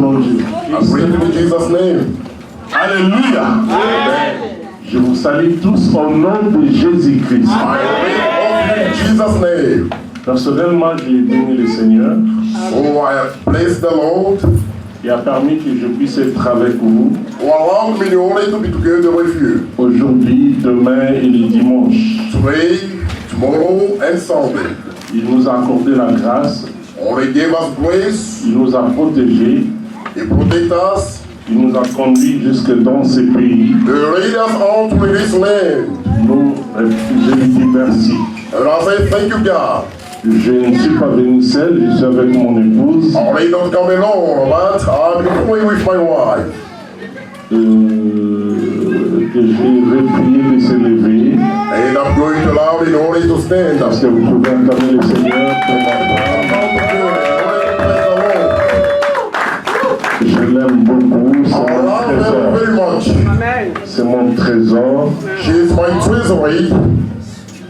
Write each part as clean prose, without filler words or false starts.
nom de Jésus. I pray in Jesus' name. Alléluia. Amen. Je vous salue tous au nom de Jésus-Christ. I pray all in Jesus' name. Personnellement, j'ai béni le Seigneur. Oh, I have blessed the Lord Il a permis que je puisse être avec vous who allowed me only to be together with you. aujourd'hui, demain et le dimanche. Today, tomorrow, and Sunday. Il nous a accordé la grâce, Only gave us grace. il nous a protégés, He protect us. il nous a conduits jusque dans ces pays. He lead us on to this land. Nous, je lui dis merci. And I say thank you, God. Je ne suis pas venu seul, je suis avec mon épouse. I may not come alone, but I'm going with my wife. Que je vais prier de se lever. And I'm going to allow in order to stand Parce up. que vous pouvez acclamer le Seigneur. Je l'aime beaucoup, c'est I mon love her trésor. very much. C'est mon trésor. She is my treasury.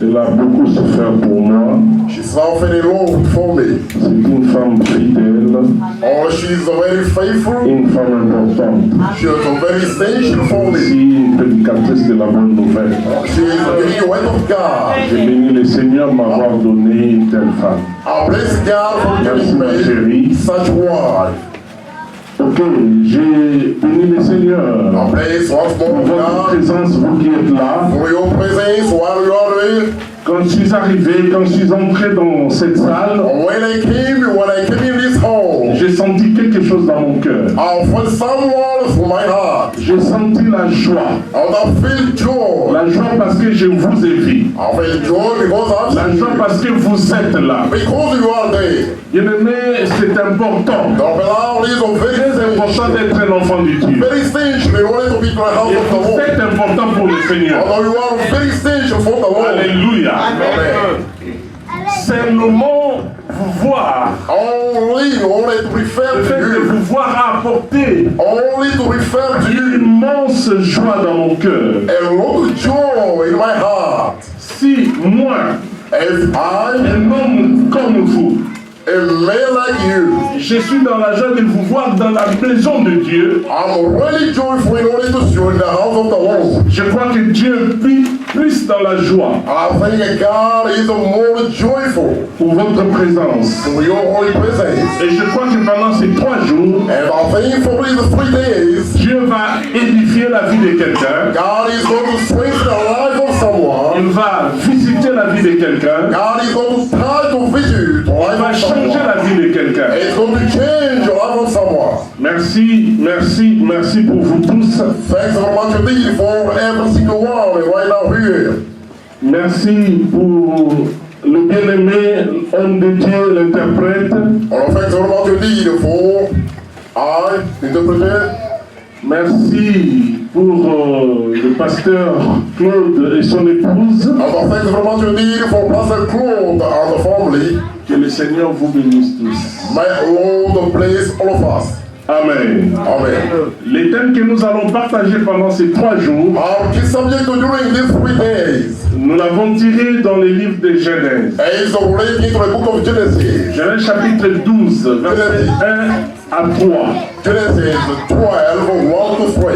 Elle a beaucoup souffert pour moi. She suffered a lot for me. C'est une femme fidèle, Oh, she is very faithful. une femme importante. She is very essential for me. Aussi une prédicatrice de la bonne nouvelle. She is the word of God. J'ai béni le Seigneur m'avoir donné une telle femme. I bless God for Merci giving ma me chérie. such wife. Ok, j'ai béni le Seigneur. I bless once Pour more votre God présence, vous qui êtes là. for your presence while you are here. Quand je suis arrivé, quand je suis entré dans cette salle, When I came in this hall, j'ai senti quelque chose dans mon cœur. I felt someone from my heart. J'ai senti la joie. And I feel joy. La joie parce que je vous ai vu. I feel joy because La joie I'm parce que vous êtes là. because you are there. Bien-aimé, c'est important. The beloved is a Très important d'être un enfant de Dieu. very essential in order to be the house Et of the vous Lord. êtes important pour le Seigneur. Although you are very essential for the Lord. Alléluia. Amen. Simplement vous voir. Only in order to refer Le fait to de you. vous voir apporter Only to refer to une you. immense joie dans mon cœur. A lot of joy in my heart. Si moi, If I, un homme comme vous, a man like you, je suis dans la joie de vous voir dans la maison de Dieu, I'm really joyful in order to see you in the house of the Lord. je crois que Dieu vit plus dans la joie I think God is more joyful pour votre présence. for your holy presence. Et je crois que pendant ces 3 jours, And I think for these 3 days, Dieu va édifier la vie de quelqu'un. God is going to strengthen the life of someone. Il va visiter la vie de quelqu'un. God is going to try to visit the Il life va of changer someone. la vie de quelqu'un. It's going to change the life of someone. Merci, merci, merci pour vous tous. Thanks so much indeed for every single one right now here. Merci pour le bien-aimé homme de Dieu, l'interprète. And thanks so much indeed for interpreter. Merci pour le pasteur Claude et son épouse. And thanks so much indeed for Pastor Claude and the family. Que le Seigneur vous bénisse tous. May Lord bless all of us. Amen. Amen. Les thèmes que nous allons partager pendant ces 3 jours, Our key subject during these 3 days nous l'avons tiré dans les livres de Genèse. is related to the book of Genesis. Genèse chapitre 12, versets 1 à 3. Genesis 12, 1 to 3.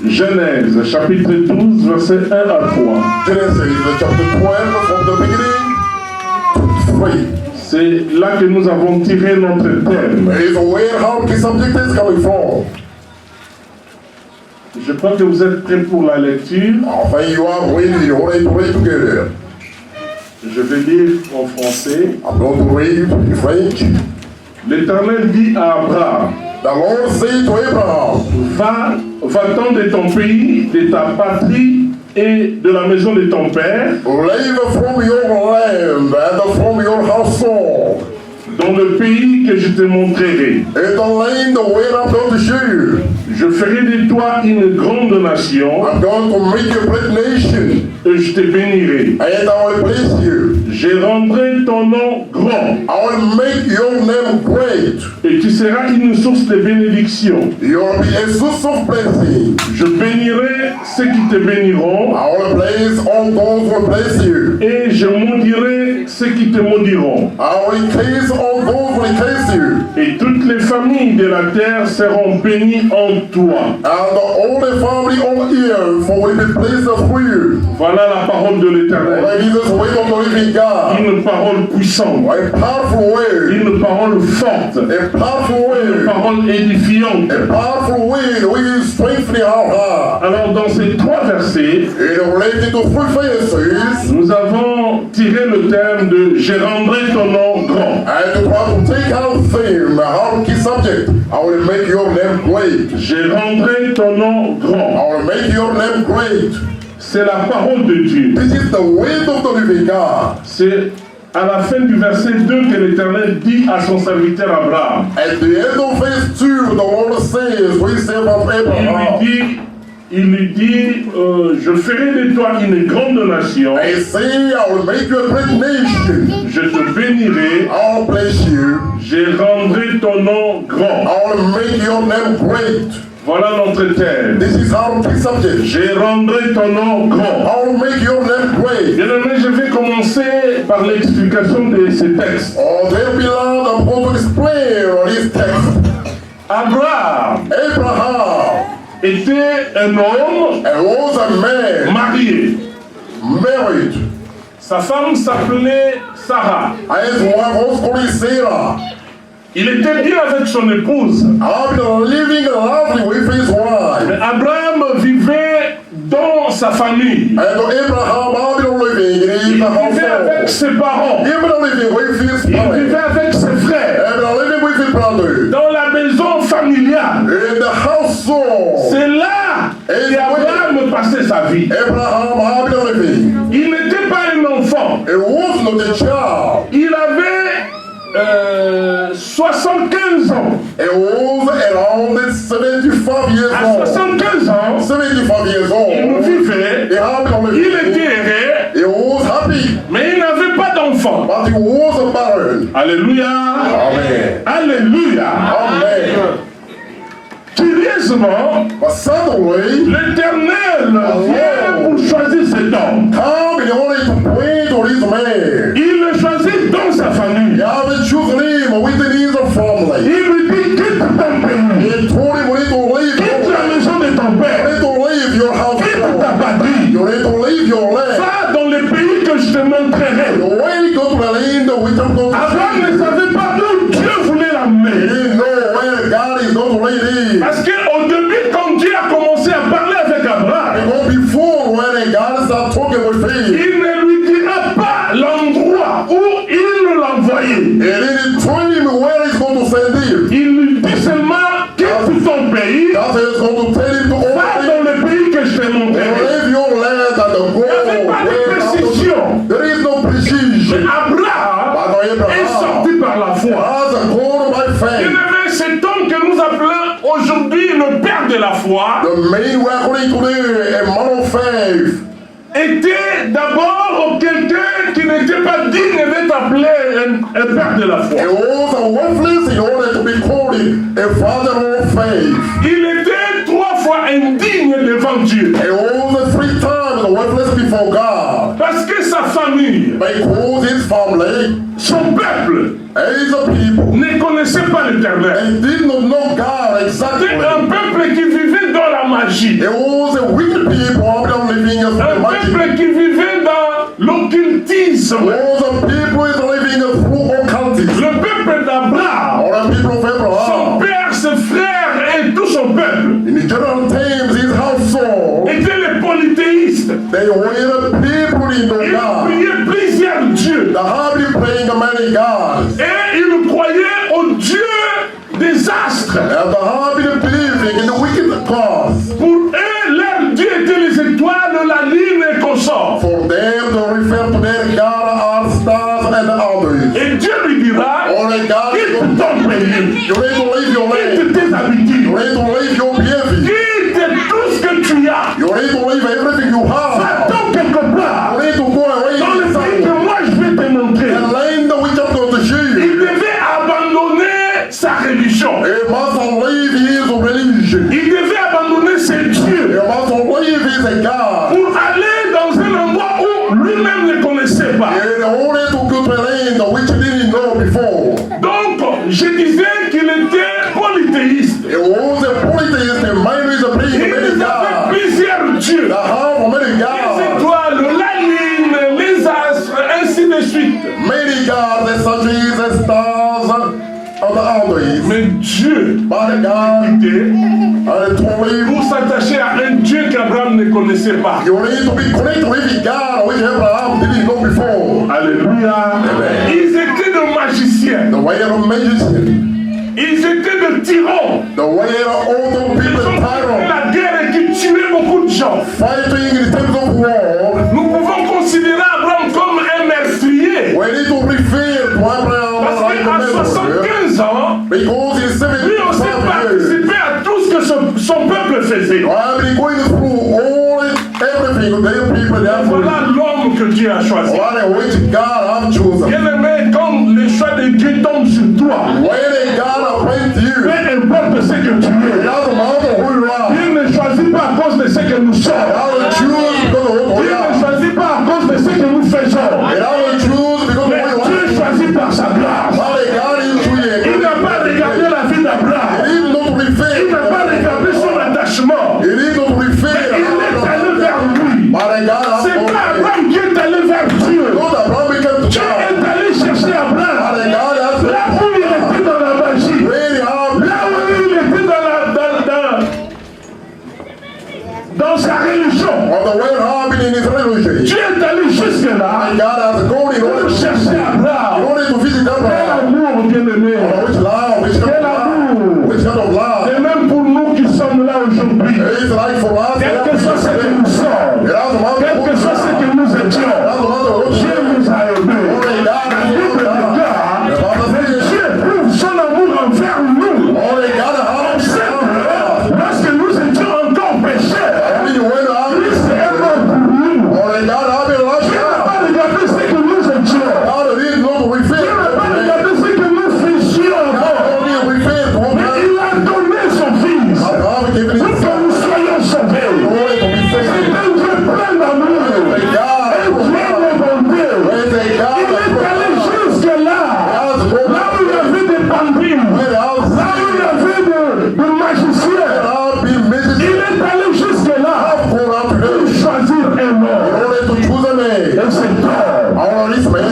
Genèse chapitre 12, versets 1 à 3. Genesis chapter 12, from the beginning to 3. C'est là que nous avons tiré notre thème. It is where our key subject is coming from. Je crois que vous êtes prêts pour la lecture. Enfin, you are ready, already pray together. Je vais lire en français. I'm going to read in French. L'Éternel dit à Abraham, The Lord said to Abraham, va-t'en de ton pays, de ta patrie et de la maison de ton père, leave from your land and from your household, dans le pays que je te montrerai. in the land where I'm going to show you. Je ferai de toi une grande nation I'm going to make you a great nation, et je te bénirai. and I will bless you. Je rendrai ton nom grand. I will make your name great. Et tu seras une source de bénédiction. You will be a source of blessing. Je bénirai ceux qui te béniront. I will bless all those who bless you. Et je maudirai ceux qui te maudiront. I will curse all those who curse you. Et toutes les familles de la terre seront bénies en toi. And all the family on earth will be blessed through you. Voilà la parole de l'Éternel. That is the way of the living God. Une parole puissante. A powerful word. Une parole forte. A powerful Une word. parole édifiante. A powerful word will strengthen our heart. Alors dans ces trois versets, In related to three verses, nous avons tiré le thème de « Je rendrai ton nom grand and to try to take our theme, our key subject, I will make your name great. ». Je rendrai ton nom grand. I will make your name great. C'est la parole de Dieu. This is the word of the living God. C'est à la fin du verset 2 que l'Éternel dit à son serviteur Abraham. At the end of verse 2, the Lord says, we say about Abraham, Il lui dit je ferai de toi une grande nation. I say, I will make you a great nation. Je te bénirai. I will bless you. Je rendrai ton nom grand. I will make your name great. Voilà notre thème. This is our key subject. Je rendrai ton nom grand. I will make your name great. Bien-aimé, je vais commencer par l'explication de ces textes. Oh, dear beloved, I'm going to explain this text. Abraham était un homme was a man marié. married. Sa femme s'appelait Sarah. His wife was called Sarah. Il était bien avec son épouse. I've been living lovely with his wife. Mais Abraham vivait dans sa famille. And Abraham, I've been living in Il his vivait avec household. ses parents. He's been living with his Il vivait parents. avec ses frères. I've been living with his brother. Dans la maison familiale. In the household. C'est là qu'Abraham passait sa vie. Abraham, I've been living. Il n'était pas un enfant. It was not a child. Il avait 75 ans. It was around 75 years À old. 75 ans, 75 years il old. vivait, He had been il living. était heureux, He was happy, mais il n'avait pas d'enfant. but he was barren. Alléluia. Amen. Alléluia. Amen. Curieusement, But suddenly, l'Éternel vient pour choisir cet homme. come in order to pray to this man. Il le choisit dans sa famille. He had chosen him within his family. Il lui dit quitte ton pays, He told him, you need to leave quitte your la life. maison de ton You père, need to leave your house. quitte ta patrie, You need to leave your land. va dans le pays que je te montrerai. The way go to the land which I'm going to Abraham ne see. savait pas où Dieu voulait He l'amener. didn't know where God is going to lead him. Parce qu'au début, quand Dieu a commencé à parler avec Abraham, Because before when God started talking with him, il ne lui dira pas l'endroit où il l'envoyait. he didn't tell him where he's going to send him. Il lui dit seulement quitte ton pays, God is going to tell him to va open dans le pays que je te montrerai. leave your land and go Il n'y avait pas de where précision. there is no Mais precision. Abraham But est Abraham sorti par la foi. has a call by Il faith. avait cet homme que nous appelons aujourd'hui le père de la foi, The man we are calling today a man of faith. était d'abord quelqu'un qui n'était pas digne d'être appelé un père de la foi. He was a worthless in order to be called a father of faith. Il était 3 fois indigne devant Dieu. He was 3 times worthless before God. Parce que sa famille, Because his family, son peuple, as a people, ne connaissait pas l'Éternel. they did not know God exactly. C'était un peuple qui vivait dans la magie. It was a wicked people not living as Un the magic. peuple qui vivait dans l'occultisme. All the people is living through occultism. Le peuple d'Abraham, All the people of son Abraham, père, ses frères et tout son peuple in the general terms, his household, étaient les polythéistes. they were the people in the Ils God. priaient plusieurs dieux. The happy praying many gods. Et ils croyaient au Dieu des astres. And the happy believing in the wicked cause. Pour eux, leur Dieu était les étoiles, la lune et consorts. For them to refer to their God are stars and others. Et Dieu lui dira, Only God is quitte going ton pays, You need to leave your land. quitte tes You habitudes, need to leave your behavior. quitte tout ce que tu as. You need to leave everything you have. Va-t'en quelque part You need to go away dans le pays que somewhere. moi je vais te pas. And only to go to a land which he didn't know before. Donc, je disais qu'il était polythéiste. It was a polytheist and mine is a Il being many avait gods. plusieurs dieux. The half of many Les gods. étoiles, la lune, les astres, ainsi de suite. Many gods and centuries and stars of the boundaries. Mais Dieu, By the God, écoutez, and truly, pour s'attacher à un Dieu qu'Abraham ne connaissait pas. you need to be connected to living God which Abraham didn't know before. Alléluia. Ils étaient de magiciens. The way of a magician. Ils étaient de tyrans. The way of all the Ils people ont fait tyrant. la guerre et qui tuaient beaucoup de gens. Fighting in the terms of war. Nous pouvons considérer Abraham comme un meurtrier. We need to refer to Abraham Parce like qu'à a man. 75 ans, Because he's lui aussi 75 years. participait à tout ce que son peuple faisait. I've been going through everything their people they have Voilà l'homme que Dieu a choisi. what a which God have chosen. Bien aimé, quand le choix de Dieu tombe sur toi, When a God appoints you, peu importe ce que tu it es, doesn't matter who you are. Dieu ne choisit pas à cause de ce que nous It sommes. doesn't choose because of who Dieu you ne are. choisit pas à cause de ce que nous faisons. It doesn't choose because of Mais who you Dieu are. choisit par sa grâce. How the God is Il doing n'a pas regardé la vie d'Abraham. He did not refer. Il n'a pas regardé son attachement. He did not refer. Il est allé vers lui. But the God has C'est pas spoken. Abraham qui est allé vers Dieu. Not Abraham became to Dieu God. est allé chercher But Abraham. the God has Là où il était dans la magie. when he have Là où il était dans sa religion. of the way happening in his religion. Dieu est allé jusque là. And God has gone in order Pour chercher in Abraham. order to visit Quel Abraham. amour, bien-aimé. Which love, which kind of love, which kind of love. Et même pour nous qui sommes là aujourd'hui, It's like for us, quel que soit ce que nous sommes, it doesn't matter quel who que you soit ce are. que nous étions, It doesn't matter what you Dieu are. nous a aimés. Only God La has Bible known déclare, that. The Bible mais says, Dieu prouve son amour envers nous. only God has C'est known que that. lorsque nous étions encore pécheurs, Only when Christ est mort pour nous. only God has been Dieu lost. n'a pas regardé ce que nous étions. God did not refer Dieu n'a to pas man. regardé ce que nous faisions avant. Only refer to Mais man. il a donné son Fils God given pour his que son. nous soyons sauvés. Only to be C'est saved. un Dieu plein d'amour, un Dieu de bonté. When the God Il est allé jusque là, has là gone, où il y avait des pandines, when the house là où il y avait des magiciens. have been Il made est allé jusque là for out pour today. choisir un In homme. order to choose a man. Et cet homme, Our this man